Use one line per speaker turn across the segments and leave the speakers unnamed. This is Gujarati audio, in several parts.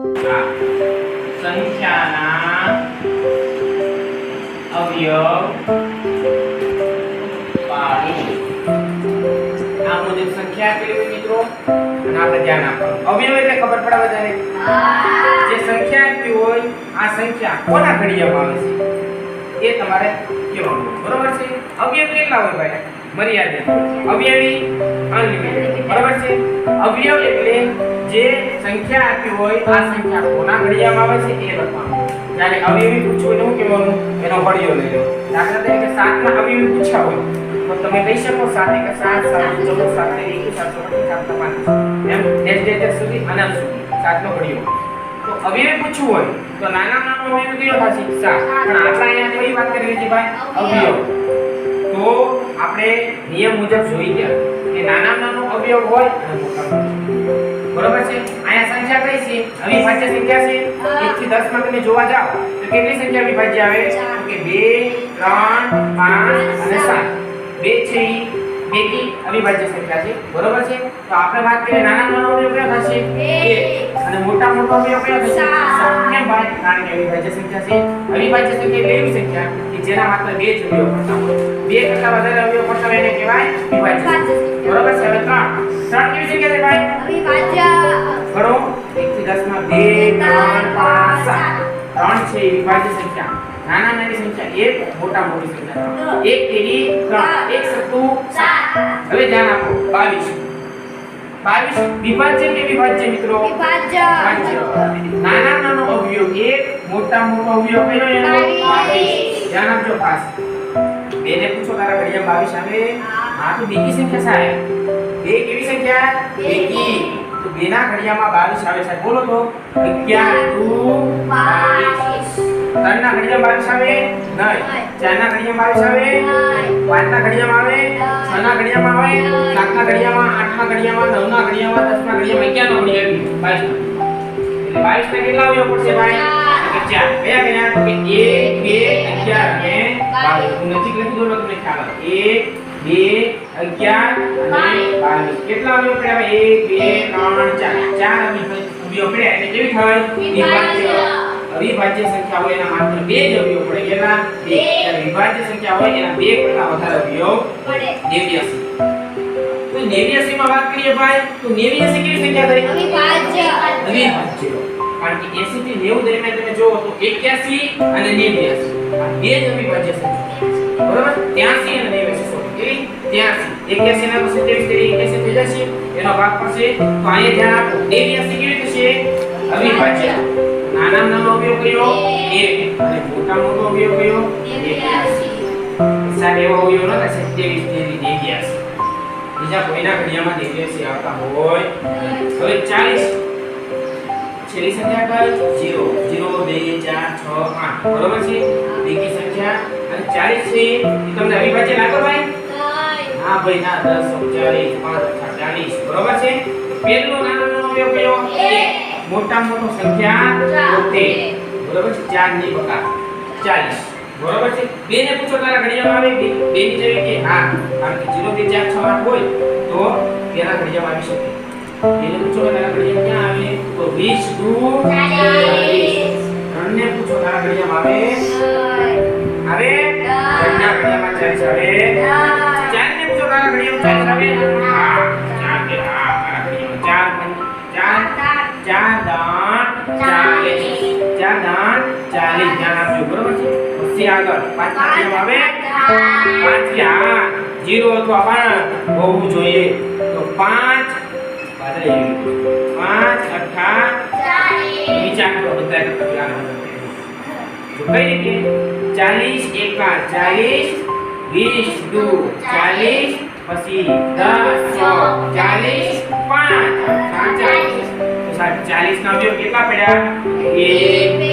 આ સંખ્યાના અવયવ પાડી આ મુજબ સંખ્યા આપેલી હોય મિત્રો અને આપણે ધ્યાન આપવાનું અવયવ એટલે ખબર પડે બધાને જે સંખ્યા આપી હોય આ સંખ્યા કોના ઘડિયામાં આવે છે એ તમારે કહેવાનું બરોબર છે અવયવ કેટલા હોય ભાઈ મર્યાદિત અવયવી અનલિમિટેડ બરાબર છે અવયવ એટલે જે સંખ્યા આપી હોય આ સંખ્યા કોના ઘડિયામાં આવે છે એ લખવાનું જ્યારે અવયવી પૂછવું તો શું કહેવાનું એનો ઘડિયો લઈ લો દાખલા તરીકે 7 ના અવયવી પૂછ્યા હોય તો તમે કહી શકો 7 * 7 7 14 7 21 7 5 એમ ડેશ સુધી અનંત સુધી 7 નો ઘડિયો તો અવયવી પૂછવું હોય તો નાનો અવયવ કયો થશે 7 પણ આપણે અહીંયા કઈ વાત કરી છે ભાઈ અવયવ તો આપણે નિયમ મુજબ જોઈ ગયા કે નાનો અવયવ હોય અને મોટા બરોબર છે અહીંયા સંખ્યા કઈ છે અવિભાજ્ય સંખ્યા છે 1 થી 10 માં તમે જોવા જાઓ તો કેટલી સંખ્યા અવિભાજ્ય આવે તો કે 2 3 5 અને 7 બે છે બેકી અવિભાજ્ય સંખ્યા છે બરોબર છે તો આપણે વાત કરીએ નાનો અવયવ કયો થશે 1 અને મોટો અવયવ કયો થશે 7 કેમ ભાઈ કારણ કે અવિભાજ્ય સંખ્યા છે અવિભાજ્ય સંખ્યા એટલે એવી સંખ્યા કે જેના માત્ર બે જ અવયવ પડતા હોય બે કરતા વધારે અવયવ પડતા હોય એને કહેવાય વિભાજ્ય બરોબર છે હવે 3 કેવી સંખ્યા છે ભાઈ
અવિભાજ્ય
ગણો 1 થી 10 માં 2 3 5 7 3 છે વિભાજ્ય સંખ્યા નાની સંખ્યા 1 મોટી સંખ્યા 1 તેરી 3 1 સત્તુ 7 હવે ધ્યાન આપો 22 વિભાજ્ય કે વિભાજ્ય મિત્રો
વિભાજ્ય
નાનો અવયવ 1 મોટો અવયવ કયો એનો 22 ધ્યાન આપજો ખાસ બેને પૂછો તારા ઘડિયા 22 આવે આ તો બેકી સંખ્યા સાહેબ બે કેવી સંખ્યા બેકી તો બેના ઘડિયામાં 22 આવે સાહેબ બોલો તો 11 2 22 ત્રણ ના ઘડિયામાં 22 આવે નહીં ચાર ના ઘડિયામાં 22 આવે પાંચ ના ઘડિયામાં આવે છ ના ઘડિયામાં આવે સાત ના ઘડિયામાં આઠ ના ઘડિયામાં નવ ના ઘડિયામાં 10 ના ઘડિયામાં 11 ના ઘડિયામાં 22 એટલે 22 ના કેટલા અવયવ પડશે ભાઈ કે 4 કયા કયા તો કે 1 2 11 અને 22 નજીક લખી દો તમને ખ્યાલ આવે 1 2 11 અને 22 કેટલા અવયવ પડ્યા 1 2 3 4 ચાર અવયવ પડ્યા એટલે કેવી થાય વિભાજ્ય અવિભાજ્ય સંખ્યા હોય એના માત્ર બે જ અવયવ પડે કેટલા બે અને વિભાજ્ય સંખ્યા હોય એના બે કરતા વધારે અવયવ પડે 89 તો 89 માં વાત કરીએ ભાઈ તો 89 કેવી સંખ્યા થઈ
અવિભાજ્ય
કારણ કે 80 થી 90 દરમિયાન તમે જોવો તો 81 અને 89 આ બે જ અવિભાજ્ય સંખ્યા બરાબર 83 અને 89 કેવી 83 81 ના પછી 23 81 થઈ જશે એનો ભાગ પડશે તો અહીંયા ધ્યાન આપો 89 કેવી થશે અવિભાજ્ય નાનો અવયવ કયો 1 અને મોટો અવયવ કયો 89 સાહેબ એવો અવયવ ન થશે 23 89 બીજા કોઈના ઘડિયામાં 89 આવતા હોય હવે 40 છેલ્લી સંખ્યા કઈ 0 0 2 4 6 8 બરોબર છે બેકી સંખ્યા અને 40 છે એ તમને અવિભાજ્ય લાગે ભાઈ હા ભાઈ ના 10 40 5 40 બરોબર છે પહેલો નાનો અવયવ કયો 1 મોટો સંખ્યા 72 બરોબર છે 4 ની બકા 40 બરોબર છે બે ને પૂછો તારા ઘડિયામાં આવે બે ની જગ્યાએ કે હા કારણ કે 0 2 4 6 8 હોય તો તેના ઘડિયામાં આવી શકે બેને પૂછો તારા ઘડિયામાં ક્યાં આવે તો 20 2 40 ત્રણને પૂછો તારા ઘડિયામાં આવે ત્રણના ઘડિયામાં 40 આવે ચારને પૂછો તારા ઘડિયામાં 40 આવે હા ચાર કે હા તારા ઘડિયામાં 4 દાન 40 ધ્યાન આપજો બરોબર છે પછી આગળ પાંચ આવે 5 હા 0 અથવા 5 હોવું જોઈએ તો 5 પાછળ 5 8 વિચાર કરો બધા કરતા જો કઈ રીતે 40 એકા 40 20 2 40 પછી 10 40 5 40 40 ના અવયવ કેટલા પડ્યા 1 2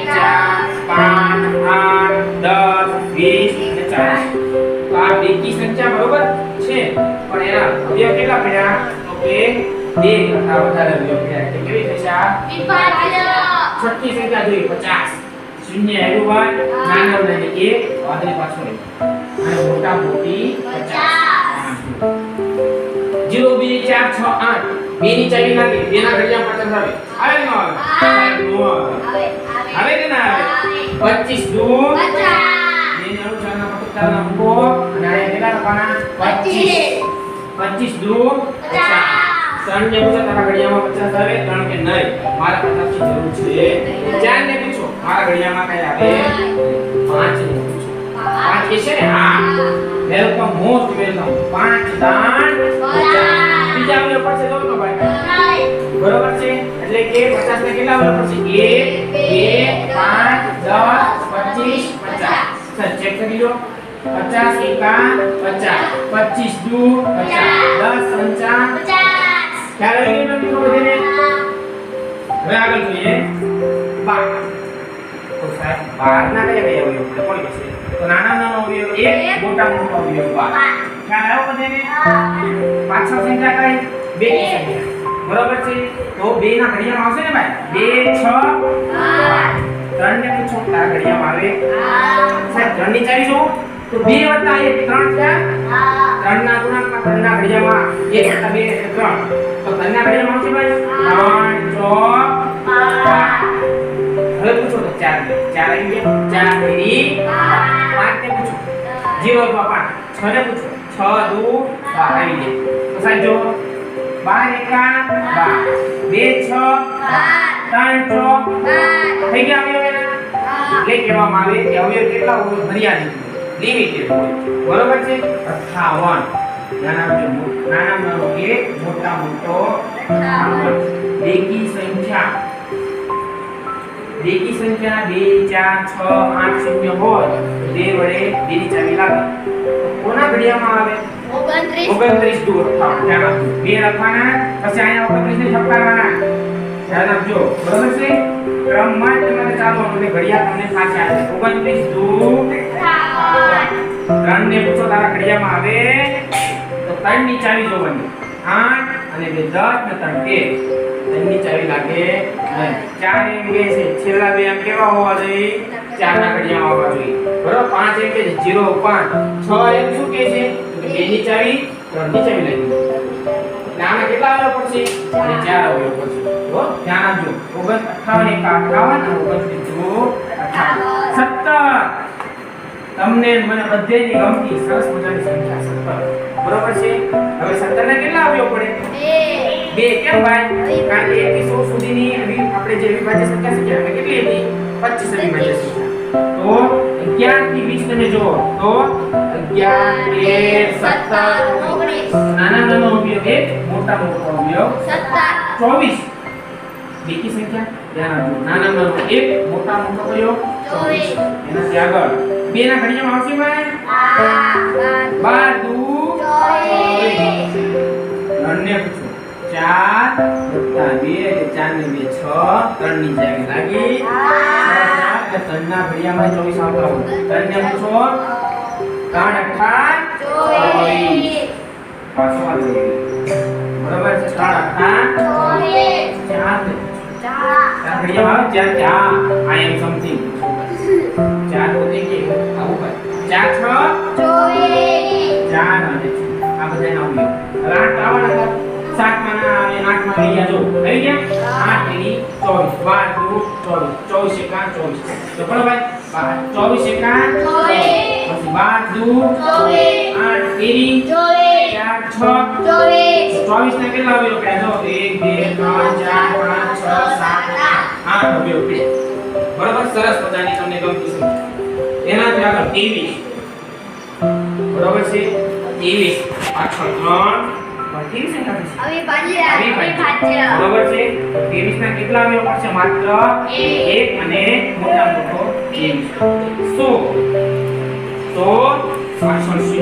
4 5 8 10 20 અને 40 તો આ બેકી સંખ્યા બરોબર છે પણ એના અવયવ કેટલા પડ્યા તો કે બે કરતા વધારે અવયવ પડ્યા એટલે કેવી થશે આ
વિભાજ્ય
છઠ્ઠી સંખ્યા જોઈ 50 શૂન્ય આવ્યું હોય નાનો ને 1 વાદળી પાછો અને મોટા મોટી 50 0 2 4 6 8 બે ની ચાવી લાગે બે ના ઘડિયામાં 50 આવે આવે ન આવે આવે કે ના આવે 25 દુ
50
બે ને અનુસારના પત્તાના મૂકો અને આ કેટલા લખવાના 25 25 દુ 50 ત્રણ ને પૂછો તારા ઘડિયામાં 50 આવે ત્રણ કે નહીં મારે 50 ની જરૂર છે ચાર ને પૂછો મારા ઘડિયામાં કઈ આવે પાંચ ને પૂછો પાંચ કે છે ને હા વેલકમ મોસ્ટ વેલકમ પાંચ દાન બીજા આવે પડશે જો તો ભાઈ બરોબર છે એટલે કે 50 ને કેટલા આવે પડશે 1 2 5 10 25 50 સર ચેક કરી લો 50 એકા 50 25 દુ 50 10 પંચા
50
ખ્યાલ આવી ગયો મિત્રો બધાને હવે આગળ જોઈએ 12 તો સાહેબ 12 ના કયા કયા અવયવ પડે કોણ કહેશે તો નાના નાનો અવયવ એક મોટા મોટો અવયવ 12 ખ્યાલ આવ્યો બધાને પાછળ સંખ્યા કઈ બે ની સંખ્યા બરોબર છે તો બે ના ઘડિયામાં આવશે ને ભાઈ 2 6 3 ને પૂછો તારા ઘડિયામાં આવે સાહેબ 3 ની ચાવી જો તો 2 + 1 3 થયા 3 ના ગુણાંકમાં 3 ના ઘડિયામાં 1 + 2 એટલે 3 તો 3 ના ઘડિયામાં આવશે ભાઈ 3 4 હવે પૂછો તો 4 આવી ગયા 4 તેરી 5 ને પૂછો 0 + 5 6 ને પૂછો 6 દુ 12 આવી ગયા તો સાહેબ જો 12 એકા 12 2 6 3 6 થઈ ગયા અવયવ એટલે કહેવામાં આવે કે અવયવ કેટલા હોય મર્યાદિત લિમિટેડ હોય બરોબર છે 58 નાનો એક મોટા મોટો 58 બેકી સંખ્યા 2 4 6 8 0 હોય 2 વડે 2 ની ચાવી લાગે કોના ઘડિયામાં આવે 29 દુ 58 ધ્યાન આપજો બે લખવાના પછી અહીંયા 29 ને ઠપકારવાના ધ્યાન આપજો બરોબર છે ક્રમમાં તમારે ચાલવાનું એટલે ઘડિયાળ તમને પાછી આવે 29 દુ 3 ને પૂછો તારા ઘડિયામાં આવે તો 3 ની ચાવી જોવાની 8 અને 2 10 ને 3 13 ની ચાવી લાગે નહીં 4 એમ કે છે છેલ્લા બે એમ કેવા હોવા જોઈએ 4 ના ઘડિયામાં આવવા જોઈએ બરોબર 5 એમ કે છે 0 5 6 એમ શું કે છે તો 2 ની ચાવી 3 ની ચાવી લાગી એટલે આમાં કેટલા અવયવ પડશે 4 અવયવ પડશે તો ધ્યાન આપજો 58 17 તમને મને બધેની ગમતી સરસ મજાની સંખ્યા 17 બરોબર છે હવે 17 ને કેટલા અવયવ પડે 2 કેમ ભાઈ કારણ કે 1 થી 100 સુધીની આપણે જે વિભાજ્ય સંખ્યા છે આપણે કેટલી હતી 25 વિભાજ્ય સંખ્યા તો 11 થી 20 તમે જો તો 11 13 17 19 નાના નાનો અવયવ એક મોટા મોટો અવયવ 24 બેકી સંખ્યા ધ્યાન આપજો નાના નાનો એક મોટા મોટો અવયવ 24 એનાથી આગળ બે ના ઘડિયામાં આવશે ભાઈ 12 દુ 24 અન્ય પૂછો 4 + 2 એટલે 4 ને 2 6 3 ની ચાવી લાગી 3 ના ઘડિયામાં 24 આવતા હોય 3 ને પૂછો 3 * 8 24 પાછો આવી બરાબર છે 3 * 8 24 4 ઘડિયામાં આવે 4 આઈ એમ સમથિંગ 4 પોતે કે આવું ભાઈ 4 6 24 4 અને આ બધા નામ લ્યો હવે 8 આવવાના હતા 7 માં ના આવે 8 માં ગયા જો આવી ગયા 8 તેરી 24 12 દુ 24 24 એકા 24 તો પણ ભાઈ 24 એકા 24 પછી 12 દુ 24 8 તેરી 24 4 6 24 24 ને કેટલા અવયવ પડ્યા જો 1 2 3 4 5 6 7 8 અવયવ પડ્યા બરાબર સરસ મજાની તમને ગમતી છે એનાથી આગળ 23 બરાબર છે 23 પાછળ 3 23 ને કાઢી બરાબર છે 23 ના કેટલા અવયવ પડશે માત્ર 1 અને મોટા મોટો 23 તો પાછળ 0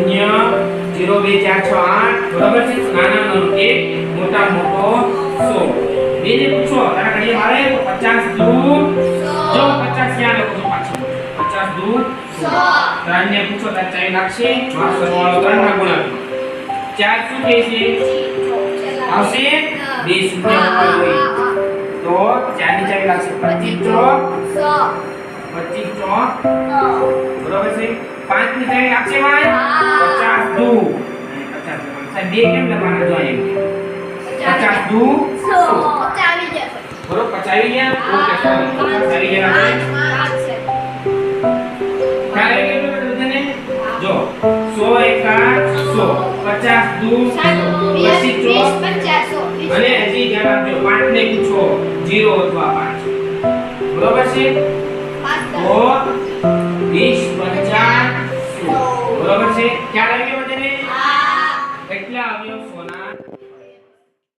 0 2 4 6 8 બરાબર છે નાના નાનો 1 મોટા મોટો 100 બેને પૂછો તારા ઘડિયામાં આવે તો 50 દુ જો 50 ક્યાં લખો છો પાછળ 50 દુ 100 ત્રણ ને પૂછો તાર ચાવી લાગશે માફ કરવાનો 3 ના ગુણાકાર 4 શું કહે છે આવશે 2 શૂન્ય ઉપર હોય તો 4 ની ચાવી લાગશે 25 ચોક 25 ચોક બરાબર છે 5 ની ચાવી લાગશે ભાઈ 50 દુ 50 સાહેબ બે કેમ લખવાના જો એમ 50 દુ 100
ચાલી જાય
બરોબર 50 આવી ગયા ઓકે sorry 50 આવી ગયા આપણે ખ્યાલ આવી ગયો બધાને જો 100 એકા 100 50 દુ 100 પછી 4 અને હજી ધ્યાન આપજો 5 ને પૂછો 0 અથવા 5 બરોબર છે તો 20 50 100 બરોબર છે ખ્યાલ આવી ગયો